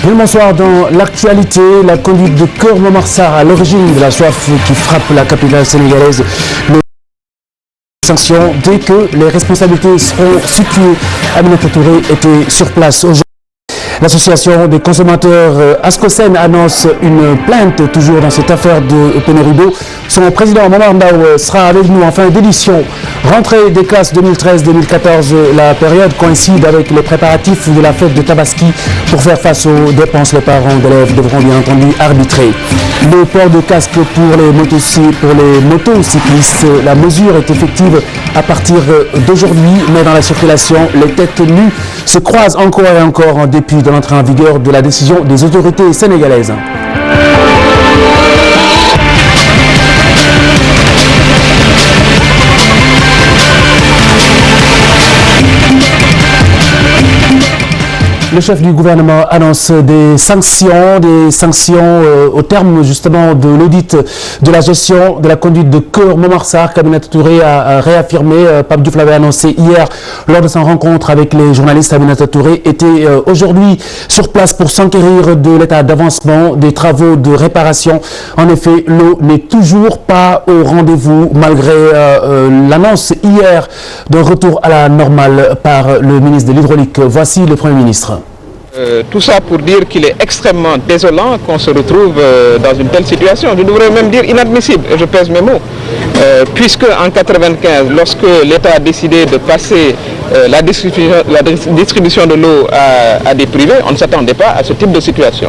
Bien le bonsoir dans l'actualité, la conduite de Keur Momar Sarr à l'origine de la soif qui frappe la capitale sénégalaise. Sanctions dès que les responsabilités seront situées. Aminata Touré était sur place aujourd'hui. L'association des consommateurs Ascosen annonce une plainte toujours dans cette affaire de pénurie d'eau. Son président Momar Ndao sera avec nous en fin d'édition. Rentrée des classes 2013-2014, la période coïncide avec les préparatifs de la fête de Tabaski. Pour faire face aux dépenses, les parents d'élèves devront bien entendu arbitrer. Le port de casque pour les motocyclistes, la mesure est effective à partir d'aujourd'hui, mais dans la circulation, les têtes nues se croisent encore et encore en dépit de l'entrée en vigueur de la décision des autorités sénégalaises. Le chef du gouvernement annonce des sanctions au terme justement de l'audit de la gestion de la conduite de Keur Momar Sarr. Aminata Touré a réaffirmé, Pape Diouf l'avait annoncé hier lors de son rencontre avec les journalistes. Aminata Touré était aujourd'hui sur place pour s'enquérir de l'état d'avancement des travaux de réparation. En effet, l'eau n'est toujours pas au rendez-vous malgré l'annonce hier d'un retour à la normale par le ministre de l'Hydraulique. Voici le Premier ministre. Tout ça pour dire qu'il est extrêmement désolant qu'on se retrouve dans une telle situation. Je devrais même dire inadmissible, et je pèse mes mots. Puisque en 1995, lorsque l'État a décidé de passer la distribution de l'eau à des privés, on ne s'attendait pas à ce type de situation.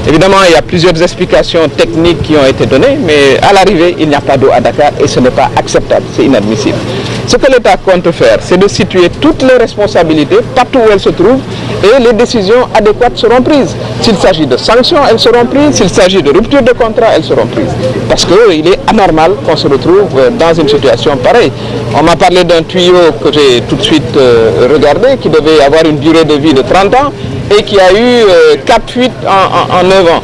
Évidemment, il y a plusieurs explications techniques qui ont été données, mais à l'arrivée, il n'y a pas d'eau à Dakar et ce n'est pas acceptable, c'est inadmissible. Ce que l'État compte faire, c'est de situer toutes les responsabilités partout où elles se trouvent et les décisions adéquates seront prises. S'il s'agit de sanctions, elles seront prises. S'il s'agit de rupture de contrat, elles seront prises. Parce qu'il est anormal qu'on se retrouve dans une situation pareille. On m'a parlé d'un tuyau que j'ai tout de suite regardé, qui devait avoir une durée de vie de 30 ans et qui a eu 4 fuites en 9 ans.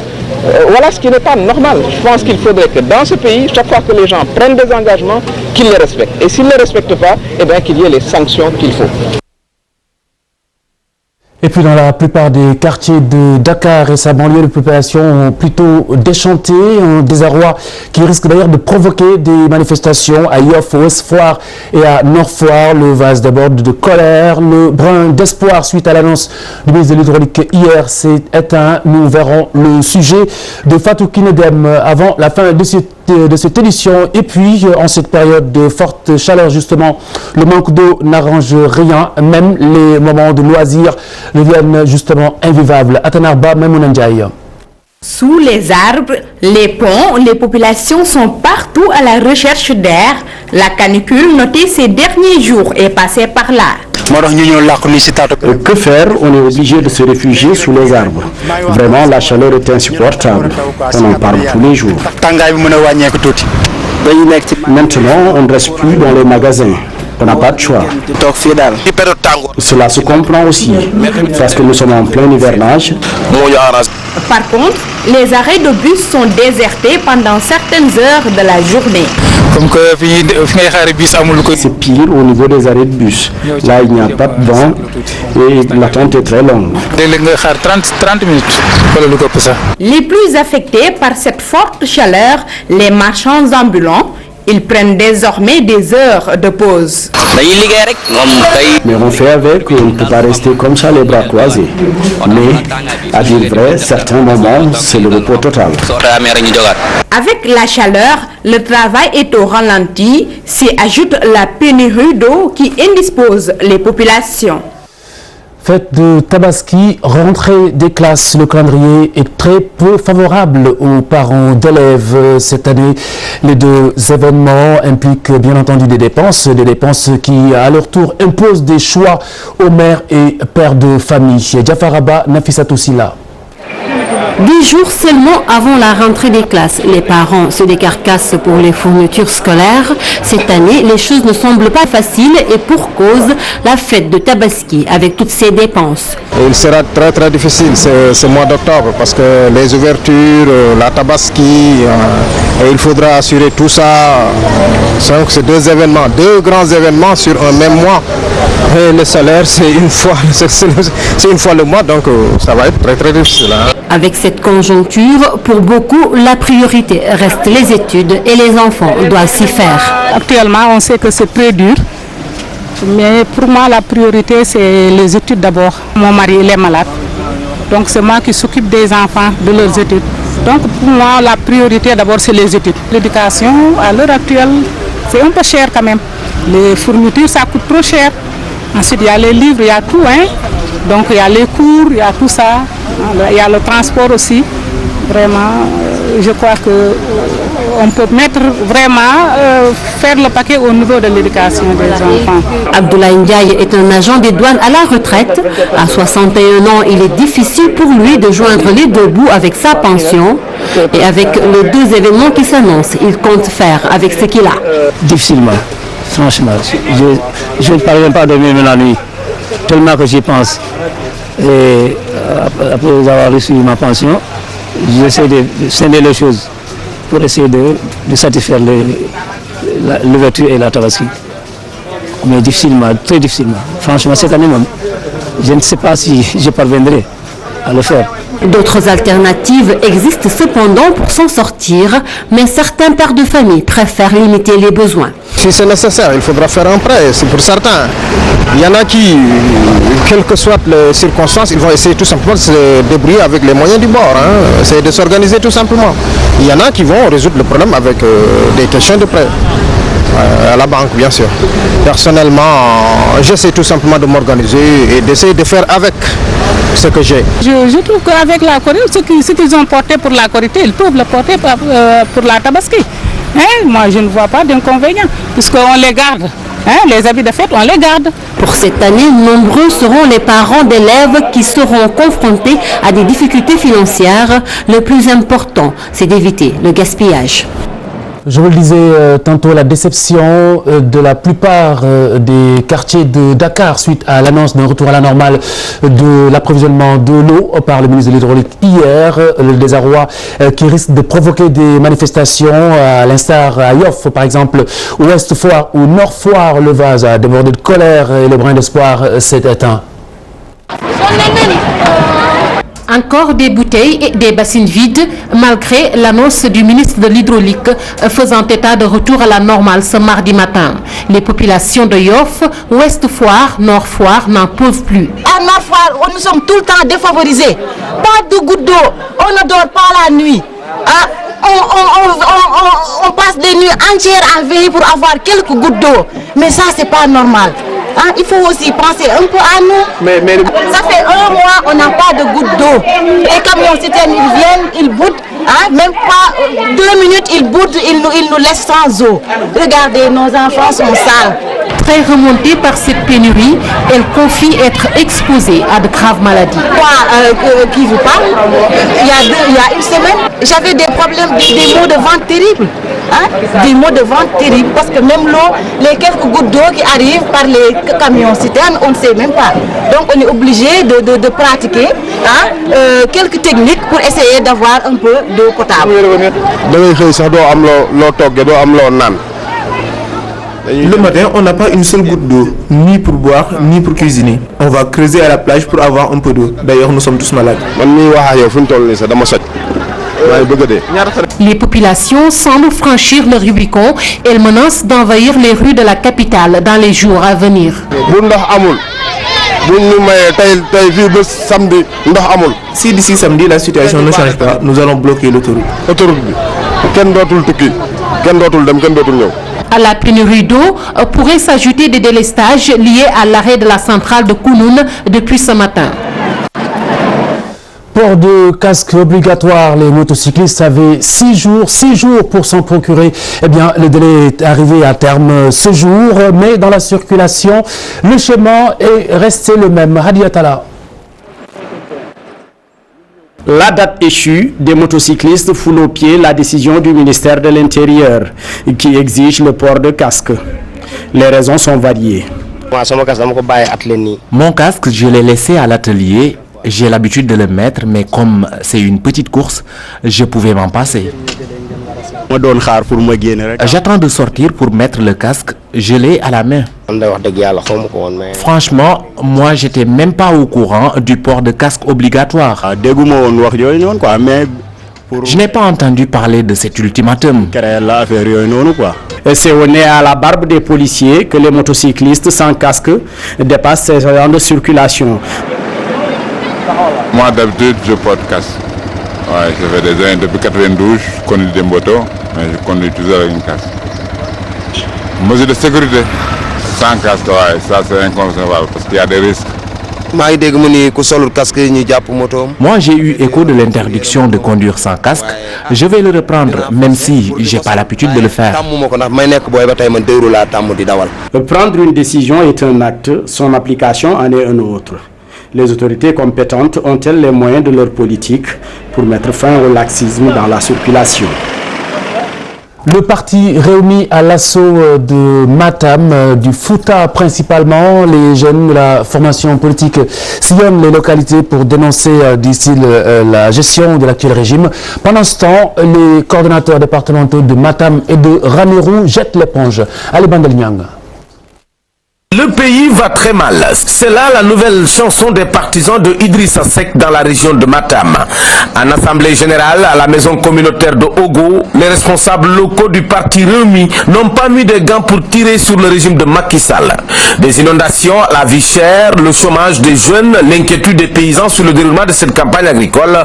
Voilà ce qui n'est pas normal. Je pense qu'il faudrait que dans ce pays, chaque fois que les gens prennent des engagements, qu'ils les respectent. Et s'ils ne les respectent pas, eh bien qu'il y ait les sanctions qu'il faut. Et puis dans la plupart des quartiers de Dakar et sa banlieue, les populations ont plutôt déchanté, un désarroi qui risque d'ailleurs de provoquer des manifestations à Yoff, au Ouest Foire et à Nord Foire. Le vase déborde de colère, le brin d'espoir suite à l'annonce du ministre de l'Hydraulique hier s'est éteint. Nous verrons le sujet de Fatou Kinedem avant la fin de cette édition. Et puis en cette période de forte chaleur justement, le manque d'eau n'arrange rien, même les moments de loisirs deviennent justement invivables. Atanarba Memounandjaï. Sous les arbres, les ponts, les populations sont partout à la recherche d'air. La canicule notée ces derniers jours est passée par là. Que faire? On est obligé de se réfugier sous les arbres. Vraiment, la chaleur est insupportable. On en parle tous les jours. Maintenant, on ne reste plus dans les magasins. On n'a pas de choix. Cela se comprend aussi, parce que nous sommes en plein hivernage. Par contre, les arrêts de bus sont désertés pendant certaines heures de la journée. C'est pire au niveau des arrêts de bus. Là, il n'y a pas de banc et l'attente est très longue. Les plus affectés par cette forte chaleur, les marchands ambulants, ils prennent désormais des heures de pause. Mais on fait avec, on ne peut pas rester comme ça les bras croisés. Mais, à dire vrai, certains moments, c'est le repos total. Avec la chaleur, le travail est au ralenti, s'y ajoute la pénurie d'eau qui indispose les populations. Fête de Tabaski, rentrée des classes, le calendrier est très peu favorable aux parents d'élèves cette année. Les deux événements impliquent bien entendu des dépenses qui à leur tour imposent des choix aux mères et pères de famille. Diafaraba Nafissatou Silla. 10 jours seulement avant la rentrée des classes, les parents se décarcassent pour les fournitures scolaires. Cette année, les choses ne semblent pas faciles et pour cause, la fête de Tabaski avec toutes ses dépenses. Il sera très difficile ce mois d'octobre parce que les ouvertures, la Tabaski, et il faudra assurer tout ça. C'est deux grands événements sur un même mois. Et le salaire, c'est une fois le mois, donc ça va être très très difficile. Avec cette conjoncture, pour beaucoup, la priorité reste les études et les enfants doivent s'y faire. Actuellement, on sait que c'est très dur. Mais pour moi, la priorité, c'est les études d'abord. Mon mari, il est malade. Donc, c'est moi qui s'occupe des enfants, de leurs études. Donc, pour moi, la priorité d'abord, c'est les études. L'éducation, à l'heure actuelle, c'est un peu cher quand même. Les fournitures, ça coûte trop cher. Ensuite, il y a les livres, il y a tout. Donc, il y a les cours, il y a tout ça. Il y a le transport aussi. Vraiment, je crois qu'on peut mettre vraiment, faire le paquet au niveau de l'éducation des enfants. Abdoulaye Ndiaye est un agent des douanes à la retraite. À 61 ans, il est difficile pour lui de joindre les deux bouts avec sa pension. Et avec les deux événements qui s'annoncent, il compte faire avec ce qu'il a. Difficilement, franchement. Je ne parviens pas à dormir la nuit, tellement que j'y pense. Et après avoir reçu ma pension, j'essaie de scinder les choses pour essayer de satisfaire l'ouverture et la tabaski. Mais difficilement, très difficilement. Franchement, cette année même, je ne sais pas si je parviendrai à le faire. D'autres alternatives existent cependant pour s'en sortir, mais certains pères de famille préfèrent limiter les besoins. Si c'est nécessaire, il faudra faire un prêt, c'est pour certains. Il y en a qui, quelles que soient les circonstances, ils vont essayer tout simplement de se débrouiller avec les moyens du bord, essayer de s'organiser tout simplement. Il y en a qui vont résoudre le problème avec des questions de prêt. À la banque, bien sûr. Personnellement, j'essaie tout simplement de m'organiser et d'essayer de faire avec ce que j'ai. Je trouve qu'avec la Corée, ce qu'ils ont porté pour la Corée, ils peuvent le porter pour la Tabaski. Moi, je ne vois pas d'inconvénient, puisqu'on les garde. Les habits de fête, on les garde. Pour cette année, nombreux seront les parents d'élèves qui seront confrontés à des difficultés financières. Le plus important, c'est d'éviter le gaspillage. Je vous le disais tantôt, la déception de la plupart des quartiers de Dakar suite à l'annonce d'un retour à la normale de l'approvisionnement de l'eau par le ministre de l'Hydraulique hier. Le désarroi qui risque de provoquer des manifestations à l'instar à Yoff, par exemple, Ouest Foire ou Nord Foire. Le vase a débordé de colère et le brin d'espoir s'est éteint. Encore des bouteilles et des bassines vides, malgré l'annonce du ministre de l'Hydraulique faisant état de retour à la normale ce mardi matin. Les populations de Yoff, Ouest Foire, Nord Foire n'en peuvent plus. À Nord Foire, nous sommes tout le temps défavorisés. Pas de gouttes d'eau, on ne dort pas la nuit. On passe des nuits entières à veiller pour avoir quelques gouttes d'eau. Mais ça, c'est pas normal. Il faut aussi penser un peu à nous. Ça fait 1 mois, on n'a pas de gouttes d'eau. Les camions citernes, ils viennent, ils boutent. Même pas 2 minutes, ils boutent, ils nous laissent sans eau. Regardez, nos enfants sont sales. Très remontée par cette pénurie, elle confie être exposée à de graves maladies. Moi, qui vous parle, il y a une semaine, j'avais des problèmes, des maux de ventre terribles. Des maux de ventre terribles, parce que même l'eau, les quelques gouttes d'eau qui arrivent par les camions citernes, on ne sait même pas. Donc on est obligé de pratiquer quelques techniques pour essayer d'avoir un peu d'eau potable. Le matin, on n'a pas une seule goutte d'eau, ni pour boire, ni pour cuisiner. On va creuser à la plage pour avoir un peu d'eau. D'ailleurs, nous sommes tous malades. Les populations semblent franchir le Rubicon. Elles menacent d'envahir les rues de la capitale dans les jours à venir. Si d'ici samedi la situation ne change pas, nous allons bloquer l'autoroute. À la pénurie d'eau pourrait s'ajouter des délestages liés à l'arrêt de la centrale de Kounoune depuis ce matin. Port de casque obligatoire, les motocyclistes avaient 6 jours pour s'en procurer. Eh bien, le délai est arrivé à terme ce jour, mais dans la circulation, le schéma est resté le même. Hadi Atala. La date échue, des motocyclistes foulent aux pieds la décision du ministère de l'Intérieur qui exige le port de casque. Les raisons sont variées. Mon casque, je l'ai laissé à l'atelier. J'ai l'habitude de le mettre, mais comme c'est une petite course, je pouvais m'en passer. J'attends de sortir pour mettre le casque, je l'ai à la main. Franchement, moi j'étais même pas au courant du port de casque obligatoire. Je n'ai pas entendu parler de cet ultimatum. C'est au nez à la barbe des policiers que les motocyclistes sans casque dépassent ces heures de circulation. Moi d'habitude je porte casque. Ouais, ça fait des années, depuis 92, je conduis des motos, mais je conduis toujours avec une casque. Mesure de sécurité, sans casque, ouais, ça c'est inconcevable parce qu'il y a des risques. Moi j'ai eu écho de l'interdiction de conduire sans casque. Je vais le reprendre même si j'ai pas l'habitude de le faire. Prendre une décision est un acte, son application en est un autre. Les autorités compétentes ont-elles les moyens de leur politique pour mettre fin au laxisme dans la circulation? Le parti réuni à l'assaut de Matam, du Fouta principalement, les jeunes de la formation politique sillonnent les localités pour dénoncer, disent-ils, la gestion de l'actuel régime. Pendant ce temps, les coordonnateurs départementaux de Matam et de Ranérou jettent l'éponge. Allez, Bandelignang. Le pays va très mal. C'est là la nouvelle chanson des partisans de Idrissa Seck dans la région de Matam. En assemblée générale à la maison communautaire de Ogo, les responsables locaux du parti Réumi n'ont pas mis de gants pour tirer sur le régime de Macky Sall. Des inondations, la vie chère, le chômage des jeunes, l'inquiétude des paysans sur le déroulement de cette campagne agricole,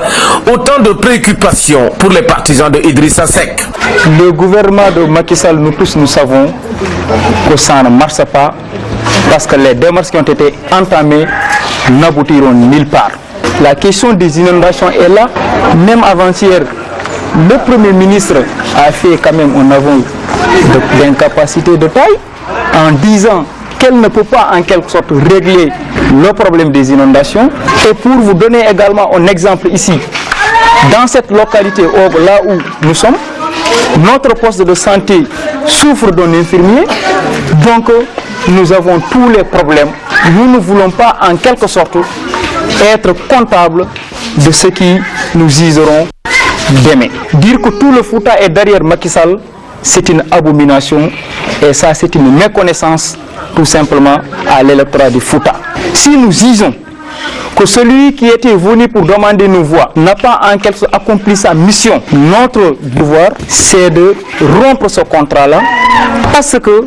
autant de préoccupations pour les partisans de Idrissa Seck. Le gouvernement de Macky Sall, nous tous nous savons que ça ne marche pas, parce que les démarches qui ont été entamées n'aboutiront nulle part. La question des inondations est là. Même avant-hier, le Premier ministre a fait quand même un aveu d'incapacité de taille en disant qu'elle ne peut pas en quelque sorte régler le problème des inondations. Et pour vous donner également un exemple ici, dans cette localité, là où nous sommes, notre poste de santé souffre d'un infirmier, donc nous avons tous les problèmes. Nous ne voulons pas en quelque sorte être comptables de ce qui nous useront demain. Dire que tout le Fouta est derrière Macky Sall, c'est une abomination et ça c'est une méconnaissance tout simplement à l'électorat du Fouta. Si nous disons que celui qui était venu pour demander nos voix n'a pas en quelque sorte accompli sa mission, notre devoir c'est de rompre ce contrat-là parce que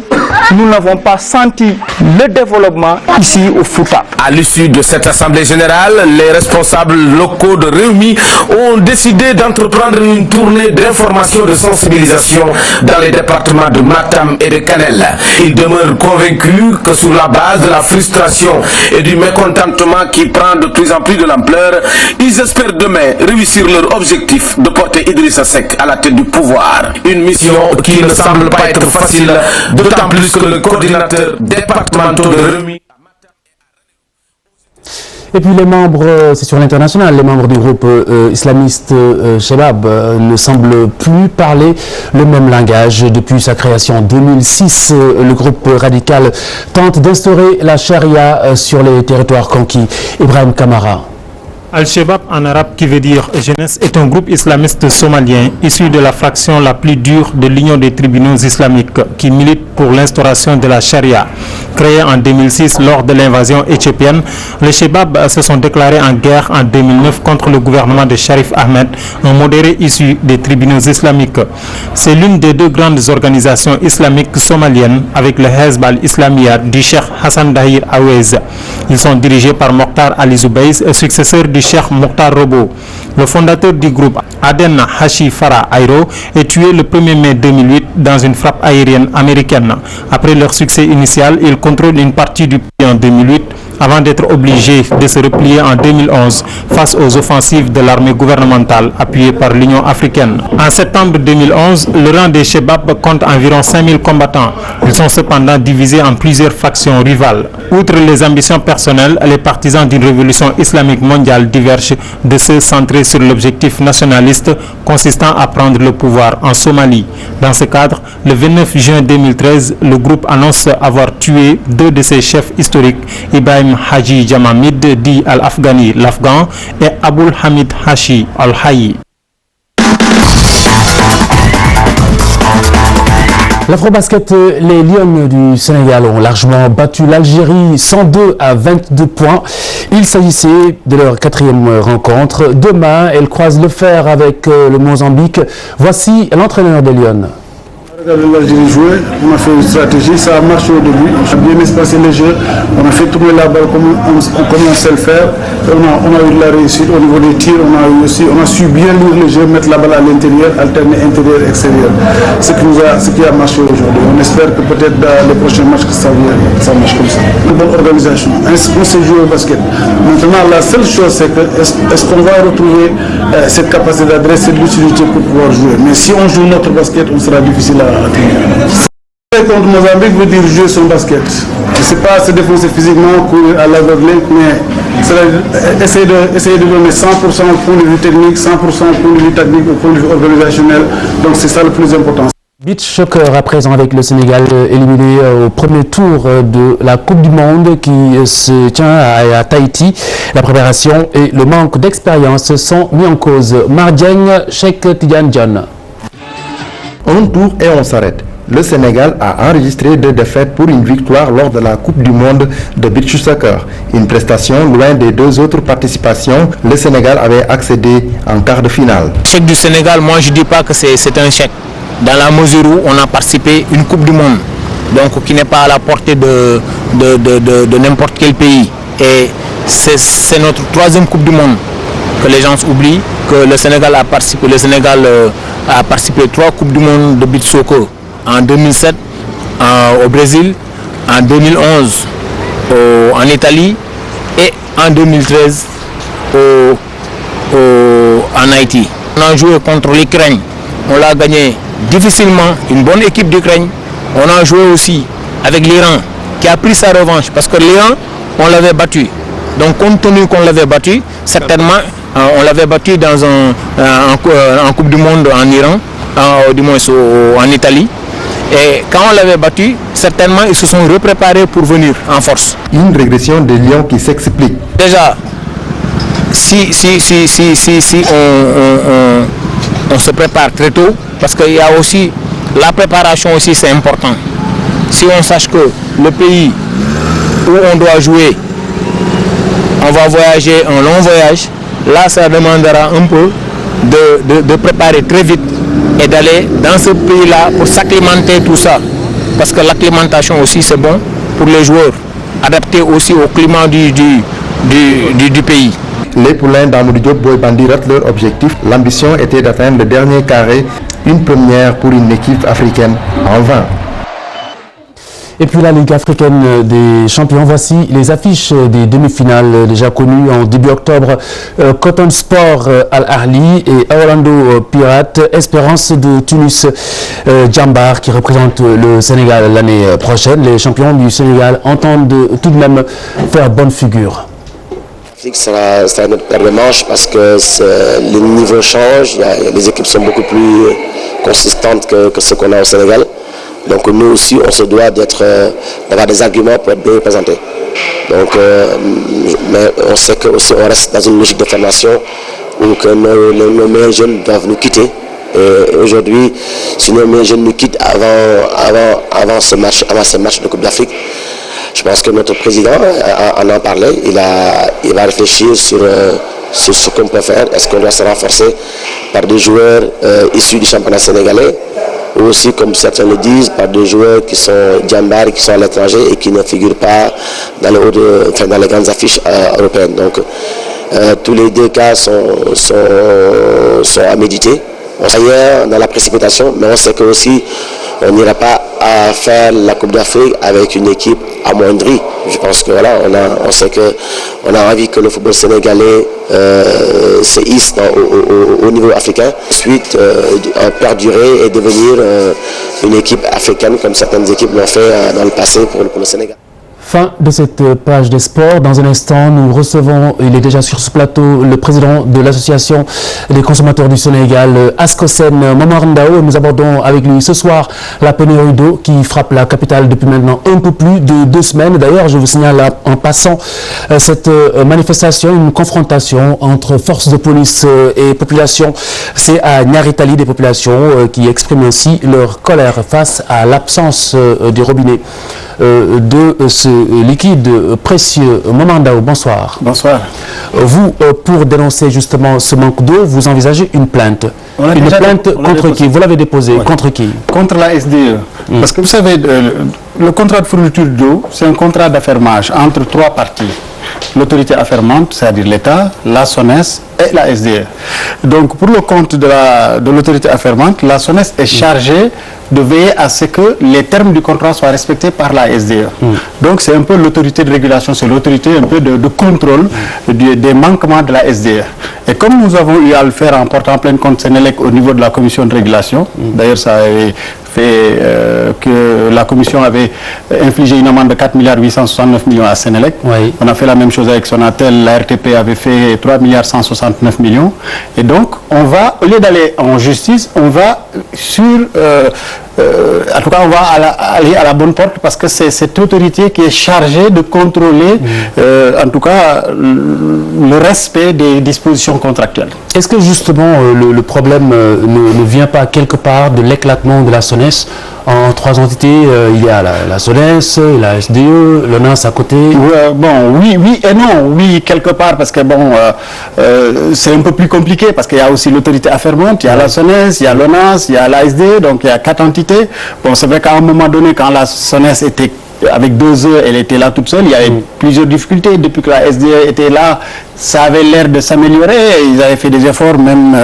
nous n'avons pas senti le développement ici au Fouta. À l'issue de cette assemblée générale, les responsables locaux de Réumi ont décidé d'entreprendre une tournée d'information, de sensibilisation dans les départements de Matam et de Kanel. Ils demeurent convaincus que sur la base de la frustration et du mécontentement qui prend de plus en plus de l'ampleur, ils espèrent demain réussir leur objectif de porter Idrissa Seck à la tête du pouvoir. Une mission qui ne semble pas être facile, d'autant plus que le coordinateur départemental de Réumi. Et puis les membres, c'est sur l'international, les membres du groupe islamiste Chebab ne semblent plus parler le même langage. Depuis sa création en 2006, le groupe radical tente d'instaurer la charia sur les territoires conquis. Ibrahim Kamara. Al-Shabaab en arabe qui veut dire jeunesse est un groupe islamiste somalien issu de la fraction la plus dure de l'Union des tribunaux islamiques qui milite pour l'instauration de la charia. Créé en 2006 lors de l'invasion éthiopienne, les Shabaab se sont déclarés en guerre en 2009 contre le gouvernement de Sharif Ahmed, un modéré issu des tribunaux islamiques. C'est l'une des deux grandes organisations islamiques somaliennes avec le Hezb al-Islamiyya du Cheikh Hassan Dahir Awez. Ils sont dirigés par Mokhtar Ali Zoubeïs, successeur du Cheikh Mokhtar Robo. Le fondateur du groupe, Aden Hashi Farah Airo, est tué le 1er mai 2008 dans une frappe aérienne américaine. Après leur succès initial, ils contrôlent une partie du pays en 2008 avant d'être obligés de se replier en 2011 face aux offensives de l'armée gouvernementale appuyée par l'Union africaine. En septembre 2011, le rang des Chebab compte environ 5000 combattants. Ils sont cependant divisés en plusieurs factions rivales. Outre les ambitions personnelles, les partisans d'une révolution islamique mondiale divergent de ceux centrés sur l'objectif nationaliste consistant à prendre le pouvoir en Somalie. Dans ce cadre, le 29 juin 2013, le groupe annonce avoir tué deux de ses chefs historiques, Ibrahim Haji Jamamid dit Al-Afghani l'Afghan et Aboul Hamid Hashi Al-Hayi. L'Afrobasket, les Lions du Sénégal ont largement battu l'Algérie 102 à 22 points. Il s'agissait de leur 4e rencontre. Demain, elles croisent le fer avec le Mozambique. Voici l'entraîneur des Lions. L'Algérie jouait, on a fait une stratégie, ça a marché au début, on a bien espacé les jeux, on a fait tourner la balle comme on sait le faire, on a eu de la réussite au niveau des tirs, on a su bien lire les jeux, mettre la balle à l'intérieur, alterner intérieur-extérieur, ce qui a marché aujourd'hui. On espère que peut-être dans les prochains matchs que ça marche comme ça. Une bonne organisation, on sait jouer au basket. Maintenant la seule chose c'est que est-ce qu'on va retrouver cette capacité d'adresse, cette lucidité pour pouvoir jouer. Mais si on joue notre basket, on sera difficile à contre Mozambique veut dire jouer son basket. C'est pas se défoncer physiquement, courir à l'aveugle, mais essayer de donner 100% au point de vue technique, 100% au point de vue technique, au point de vue organisationnel. Donc c'est ça le plus important. Beach Soccer à présent avec le Sénégal éliminé au premier tour de la Coupe du Monde qui se tient à Tahiti. La préparation et le manque d'expérience sont mis en cause. Mardieng, Cheikh Tidiane John. Un tour et on s'arrête. Le Sénégal a enregistré 2 défaites pour une victoire lors de la Coupe du Monde de Beach Soccer. Une prestation loin des 2 autres participations. Le Sénégal avait accédé en quart de finale. L'échec du Sénégal, moi je ne dis pas que c'est un échec. Dans la mesure où on a participé à une Coupe du Monde, donc qui n'est pas à la portée de n'importe quel pays. Et c'est notre 3e Coupe du Monde que les gens oublient, que le Sénégal a participé. Le Sénégal a participé à 3 Coupes du Monde de beach soccer. En 2007 au Brésil, en 2011 en Italie et en 2013 en Haïti. On a joué contre l'Ukraine, on l'a gagné difficilement, une bonne équipe d'Ukraine. On a joué aussi avec l'Iran qui a pris sa revanche parce que l'Iran, on l'avait battu. Donc compte tenu qu'on l'avait battu, certainement on l'avait battu dans en Coupe du Monde en Iran, du moins en Italie. Et quand on l'avait battu, certainement ils se sont repréparés pour venir en force. Une régression des Lions qui s'explique. Déjà, si on se prépare très tôt, parce qu'il y a aussi la préparation aussi, c'est important. Si on sache que le pays où on doit jouer, on va voyager un long voyage, là ça demandera un peu de préparer très vite et d'aller dans ce pays-là pour s'acclimater tout ça. Parce que l'acclimatation aussi c'est bon pour les joueurs, adapté aussi au climat du pays. Les poulains d'Amadou Diop Boy Bandi ratent leur objectif. L'ambition était d'atteindre le dernier carré, une première pour une équipe africaine en vain. Et puis la Ligue africaine des champions, voici les affiches des demi-finales déjà connues en début octobre. Cotton Sport Al Ahly et Orlando Pirates, Espérance de Tunis, Djambar qui représente le Sénégal l'année prochaine. Les champions du Sénégal entendent tout de même faire bonne figure. C'est notre paire de manches parce que le niveau change, les équipes sont beaucoup plus consistantes que ce qu'on a au Sénégal. Donc nous aussi, on se doit d'avoir des arguments pour être bien représentés. Donc, mais on sait que aussi on reste dans une logique de formation où que nos meilleurs jeunes doivent nous quitter. Et aujourd'hui, si nos meilleurs jeunes nous quittent avant ce match de Coupe d'Afrique, je pense que notre président en parlait. Il va réfléchir sur ce qu'on peut faire. Est-ce qu'on doit se renforcer par des joueurs issus du championnat sénégalais, ou aussi, comme certains le disent, par des joueurs qui sont Djambar, qui sont à l'étranger et qui ne figurent pas dans les grandes affiches européennes. Donc, tous les 2 cas sont à méditer. On sait dans la précipitation, mais on sait que aussi on n'ira pas à faire la Coupe d'Afrique avec une équipe amoindrie. Je pense que voilà, on sait que on a envie que le football sénégalais se hisse au niveau africain. Ensuite, perdurer et devenir une équipe africaine comme certaines équipes l'ont fait dans le passé pour le Sénégal. Fin de cette page des sports. Dans un instant, nous recevons, il est déjà sur ce plateau, le président de l'association des consommateurs du Sénégal, Ascosen Momar Ndao. Nous abordons avec lui ce soir la pénurie d'eau qui frappe la capitale depuis maintenant un peu plus de 2 semaines. D'ailleurs, je vous signale en passant cette manifestation, une confrontation entre forces de police et population. C'est à Niaritali des populations qui expriment ainsi leur colère face à l'absence des robinets de ce liquide précieux. Momar Ndao, bonsoir. Bonsoir. Vous, pour dénoncer justement ce manque d'eau, vous envisagez une plainte. Une plainte contre qui? Vous l'avez déposée. Contre qui? Contre la SDE. Parce que vous savez, le contrat de fourniture d'eau, c'est un contrat d'affermage entre 3 parties. L'autorité affermante, c'est-à-dire l'État, la SONES et la SDE. Donc, pour le compte de l'autorité affermante, la SONES est chargée de veiller à ce que les termes du contrat soient respectés par la SDE. Donc, c'est un peu l'autorité de régulation, c'est l'autorité un peu de contrôle des manquements de la SDE. Et comme nous avons eu à le faire en portant plainte contre Sénélec au niveau de la commission de régulation, d'ailleurs, ça avait fait que la commission avait infligé une amende de 4,869 milliards à Sénélec. On a fait la même chose avec Sonatel, la RTP avait fait 3,169 milliards. Et donc, on va, au lieu d'aller en justice, on va sur... en tout cas, on va aller à la bonne porte parce que c'est cette autorité qui est chargée de contrôler, en tout cas, le respect des dispositions contractuelles. Est-ce que justement le problème ne vient pas quelque part de l'éclatement de la SONES en 3 entités? Il y a la SONES, la SDE, l'ONAS à côté. Bon, oui et non. Oui, quelque part, parce que bon, c'est un peu plus compliqué parce qu'il y a aussi l'autorité affermante, il y a la SONES, il y a l'ONAS, il y a la SDE, donc il y a 4 entités. Bon, c'est vrai qu'à un moment donné, quand la SONES était avec 2 œufs, elle était là toute seule, il y avait plusieurs difficultés. Depuis que la SDE était là, ça avait l'air de s'améliorer. Ils avaient fait des efforts même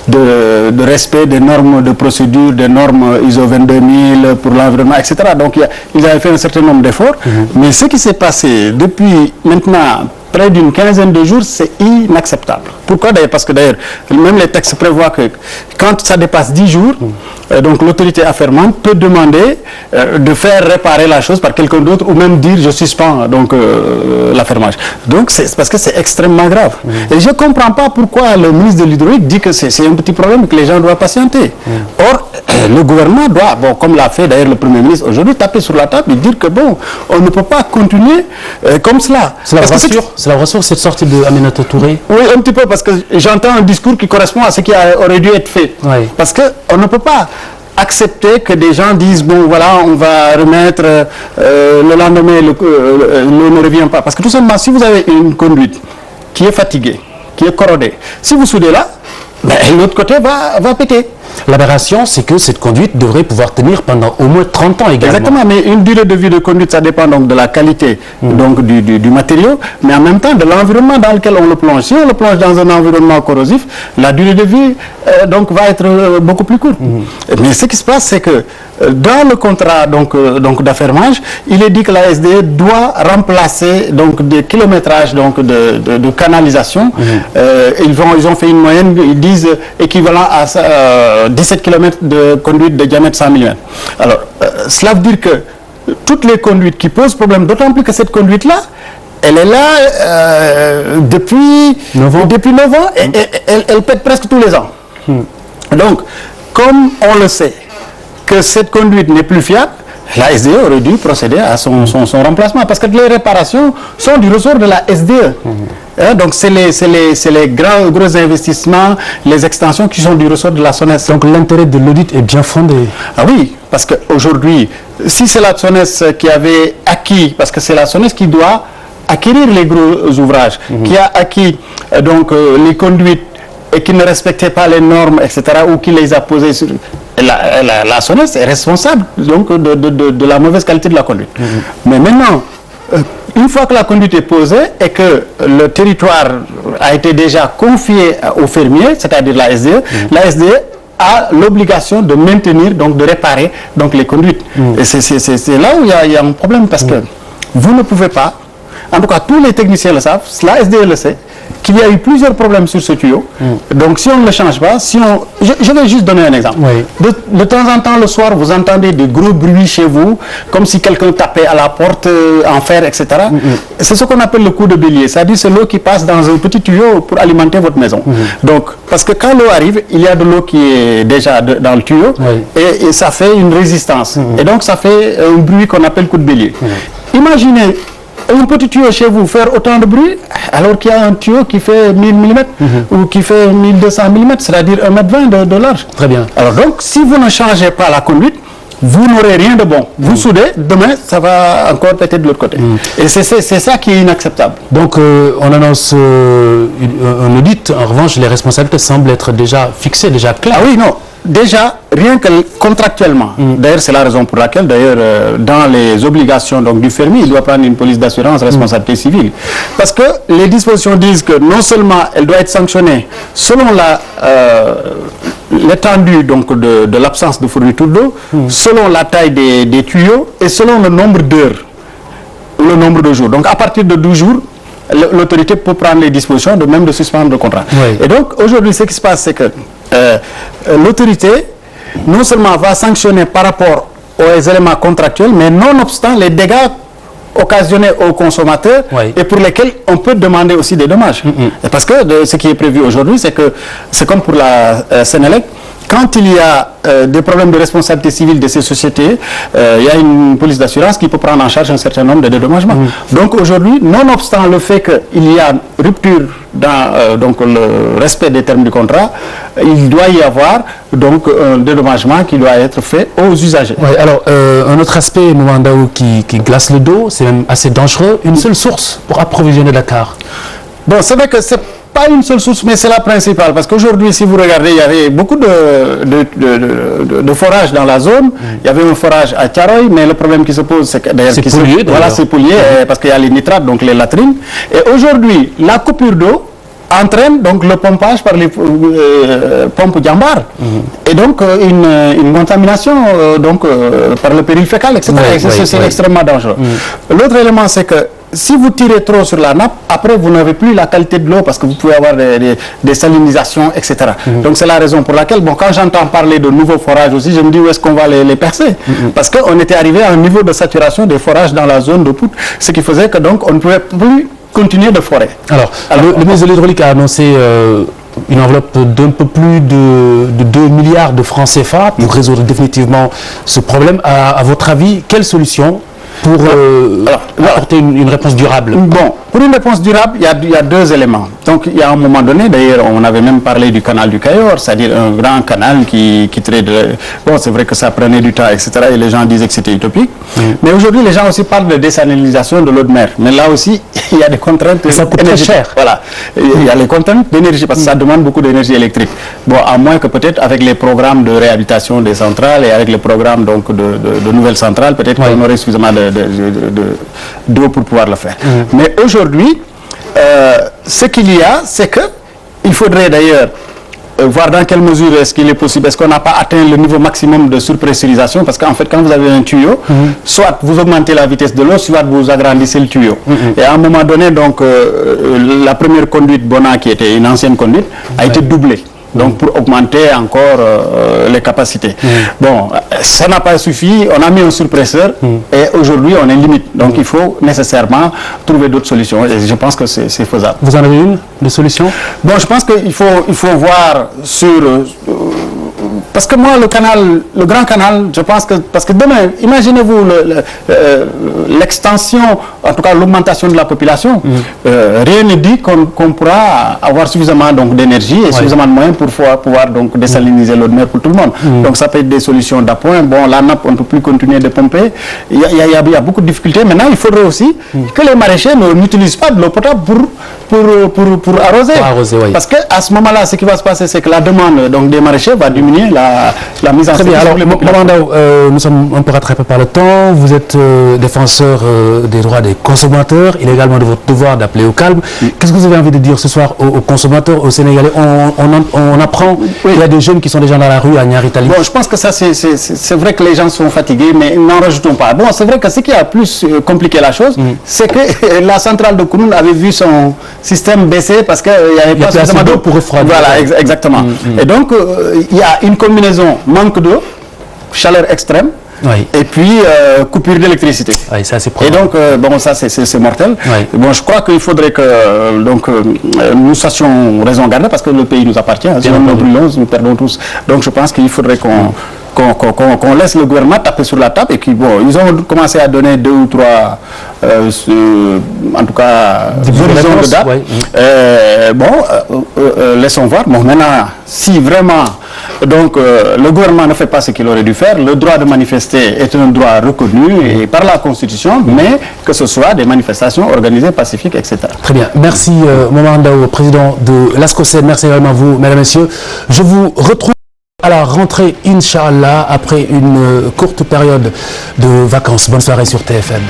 de respect des normes de procédure, des normes ISO 22000 pour l'environnement, etc. Donc ils avaient fait un certain nombre d'efforts. Mais ce qui s'est passé depuis maintenant près d'une quinzaine de jours, c'est inacceptable. Pourquoi d'ailleurs? Parce que d'ailleurs, même les textes prévoient que quand ça dépasse 10 jours, donc l'autorité affermante peut demander de faire réparer la chose par quelqu'un d'autre ou même dire je suspends donc l'affermage. Donc c'est parce que c'est extrêmement grave. Et je ne comprends pas pourquoi le ministre de l'Hydraulique dit que c'est un petit problème et que les gens doivent patienter. Or, le gouvernement doit, bon, comme l'a fait d'ailleurs le Premier ministre aujourd'hui, taper sur la table et dire que bon, on ne peut pas continuer comme cela. Cela rassure cette sortie de Aminata Touré? Oui, un petit peu, parce que j'entends un discours qui correspond à ce qui aurait dû être fait. Parce qu'on ne peut pas accepter que des gens disent bon voilà, on va remettre le lendemain l'eau ne revient pas. Parce que tout simplement, si vous avez une conduite qui est fatiguée, qui est corrodée, si vous soudez là, ben, l'autre côté va péter. L'aberration, c'est que cette conduite devrait pouvoir tenir pendant au moins 30 ans également. Exactement, mais une durée de vie de conduite, ça dépend donc de la qualité donc du matériau, mais en même temps de l'environnement dans lequel on le plonge. Si on le plonge dans un environnement corrosif, la durée de vie donc va être beaucoup plus courte. Mais ce qui se passe, c'est que dans le contrat donc d'affermage, il est dit que la SDE doit remplacer donc des kilométrages donc de canalisation. Ils ont fait une moyenne, ils disent équivalent à 17 km de conduite de diamètre 100 mm. Alors, cela veut dire que toutes les conduites qui posent problème, d'autant plus que cette conduite-là, elle est là depuis 9 ans et elle pète presque tous les ans. Donc, comme on le sait, que cette conduite n'est plus fiable, la SDE aurait dû procéder à son remplacement parce que les réparations sont du ressort de la SDE. Donc c'est les gros investissements, les extensions qui sont du ressort de la SONES. Donc l'intérêt de l'audit est bien fondé. Ah oui, parce qu'aujourd'hui, si c'est la SONES qui avait acquis, parce que c'est la SONES qui doit acquérir les gros ouvrages, qui a acquis donc les conduites et qui ne respectait pas les normes, etc., ou qui les a posées sur... La SONES est responsable donc, de la mauvaise qualité de la conduite. Mais maintenant, une fois que la conduite est posée et que le territoire a été déjà confié aux fermiers, c'est-à-dire la SDE a l'obligation de maintenir, donc de réparer donc, les conduites. Et c'est là où il y a un problème, parce que vous ne pouvez pas en tout cas tous les techniciens le savent, la SDE le sait, qu'il y a eu plusieurs problèmes sur ce tuyau. Donc si on ne le change pas, je vais juste donner un exemple. De temps en temps, le soir, vous entendez des gros bruits chez vous, comme si quelqu'un tapait à la porte en fer, etc. C'est ce qu'on appelle le coup de bélier, c'est-à-dire c'est l'eau qui passe dans un petit tuyau pour alimenter votre maison. Donc, parce que quand l'eau arrive, il y a de l'eau qui est déjà dans le tuyau et ça fait une résistance. Et donc ça fait un bruit qu'on appelle coup de bélier. Imaginez un petit tuyau chez vous faire autant de bruit alors qu'il y a un tuyau qui fait 1000 mm ou qui fait 1200 mm, c'est-à-dire 1,20 m de large. Très bien. Alors donc, si vous ne changez pas la conduite, vous n'aurez rien de bon. Vous soudez, demain, ça va encore péter de l'autre côté. Et c'est ça qui est inacceptable. Donc, on annonce un audit. En revanche, les responsabilités semblent être déjà fixées, déjà claires. Ah oui, non. Déjà, rien que contractuellement, d'ailleurs c'est la raison pour laquelle dans les obligations donc, du permis, il doit prendre une police d'assurance responsabilité civile. Parce que les dispositions disent que non seulement elle doit être sanctionnée selon l'étendue donc de l'absence de fourniture d'eau, selon la taille des tuyaux et selon le nombre d'heures, le nombre de jours. Donc à partir de 12 jours, l'autorité peut prendre les dispositions de même de suspendre le contrat. Et donc aujourd'hui ce qui se passe c'est que l'autorité non seulement va sanctionner par rapport aux éléments contractuels, mais nonobstant les dégâts occasionnés aux consommateurs et pour lesquels on peut demander aussi des dommages. Parce que ce qui est prévu aujourd'hui, c'est que c'est comme pour la Sénélec, quand il y a des problèmes de responsabilité civile de ces sociétés, il y a une police d'assurance qui peut prendre en charge un certain nombre de dédommagements. Donc aujourd'hui, nonobstant le fait qu'il y a rupture dans donc le respect des termes du contrat, il doit y avoir donc un dédommagement qui doit être fait aux usagers. Alors, un autre aspect, Momandao, qui glace le dos, c'est même assez dangereux, une seule source pour approvisionner Dakar. Bon, c'est vrai que c'est pas une seule source, mais c'est la principale. Parce qu'aujourd'hui, si vous regardez, il y avait beaucoup de forages dans la zone. Il y avait un forage à Thiaroye, mais le problème qui se pose, c'est que d'ailleurs, c'est pollué. Voilà, c'est pollué parce qu'il y a les nitrates, donc les latrines. Et aujourd'hui, la coupure d'eau entraîne donc le pompage par les pompes Djambar et donc une contamination donc par le péril fécal, etc. C'est extrêmement dangereux. L'autre élément, c'est que si vous tirez trop sur la nappe, après vous n'avez plus la qualité de l'eau parce que vous pouvez avoir des salinisations, etc. Donc c'est la raison pour laquelle, bon, quand j'entends parler de nouveaux forages aussi, je me dis où est-ce qu'on va les percer, parce qu'on était arrivé à un niveau de saturation des forages dans la zone de Pout, ce qui faisait que donc on ne pouvait plus continuer de forer. Alors le ministre de l'Hydraulique a annoncé une enveloppe d'un peu plus de 2 milliards de francs CFA pour résoudre définitivement ce problème. À votre avis, quelle solution pour apporter une réponse durable? Bon, pour une réponse durable, il y a deux éléments. Donc, il y a un moment donné, d'ailleurs, on avait même parlé du canal du Cayor, c'est-à-dire un grand canal qui traite de... Bon, c'est vrai que ça prenait du temps, etc. Et les gens disaient que c'était utopique. Mais aujourd'hui, les gens aussi parlent de désalinisation de l'eau de mer. Mais là aussi, il y a des contraintes. Ça coûte très cher. Voilà. Il y a les contraintes d'énergie, parce que ça demande beaucoup d'énergie électrique. Bon, à moins que peut-être avec les programmes de réhabilitation des centrales et avec les programmes donc, de nouvelles centrales, peut-être qu'on aurait suffisamment d'eau pour pouvoir le faire. Mais aujourd'hui, ce qu'il y a, c'est qu'il faudrait d'ailleurs voir dans quelle mesure est-ce qu'il est possible, est-ce qu'on n'a pas atteint le niveau maximum de surpressurisation, parce qu'en fait quand vous avez un tuyau, soit vous augmentez la vitesse de l'eau, soit vous agrandissez le tuyau. Et à un moment donné, donc, la première conduite Bona, qui était une ancienne conduite, a été doublée. Donc pour augmenter encore les capacités. Bon, ça n'a pas suffi, on a mis un surpresseur et aujourd'hui on est limite. Donc il faut nécessairement trouver d'autres solutions et je pense que c'est faisable. Vous en avez une de solution? Bon, je pense qu'il faut voir sur... parce que moi, le grand canal, je pense que... Parce que demain, imaginez-vous l'extension, en tout cas l'augmentation de la population. Rien ne dit qu'on pourra avoir suffisamment d'énergie et suffisamment de moyens pour pouvoir donc, désaliniser l'eau de mer pour tout le monde. Donc ça peut être des solutions d'appoint. Bon, la nappe, on ne peut plus continuer de pomper. Il y a beaucoup de difficultés. Maintenant, il faudrait aussi que les maraîchers n'utilisent pas de l'eau potable pour arroser. Parce qu'à ce moment-là, ce qui va se passer, c'est que la demande donc, des maraîchers va diminuer, la mise en Très bien. Alors, Maman Ndao, nous sommes un peu rattrapés par le temps. Vous êtes défenseur des droits des consommateurs. Il est également de votre devoir d'appeler au calme. Qu'est-ce que vous avez envie de dire ce soir aux consommateurs, aux Sénégalais? On apprend qu'il y a des jeunes qui sont déjà dans la rue à Niaritali. Bon, je pense que ça, c'est vrai que les gens sont fatigués, mais n'en rajoutons pas. Bon, c'est vrai que ce qui a plus compliqué la chose, c'est que la centrale de Kounoune avait vu son système baisser parce qu'il n'y avait pas suffisamment d'eau pour refroidir. Voilà, exactement. Et donc, il y a une combinaison manque d'eau, chaleur extrême, et puis coupure d'électricité. Et donc, bon, ça c'est mortel. Bon, je crois qu'il faudrait que nous sachions raison garder parce que le pays nous appartient. Si nous brûlons, nous perdons tous. Donc, je pense qu'il faudrait qu'on laisse le gouvernement taper sur la table et puis bon, ils ont commencé à donner 2 ou 3 en tout cas horizons de date. Laissons voir. Bon, maintenant, si vraiment donc le gouvernement ne fait pas ce qu'il aurait dû faire, le droit de manifester est un droit reconnu et par la Constitution, mais que ce soit des manifestations organisées, pacifiques, etc. Très bien. Merci Maman Ndao, président de l'ASCOSEN. Merci également à vous, mesdames et messieurs. Je vous retrouve à la rentrée, Inch'Allah, après une courte période de vacances. Bonne soirée sur TFM.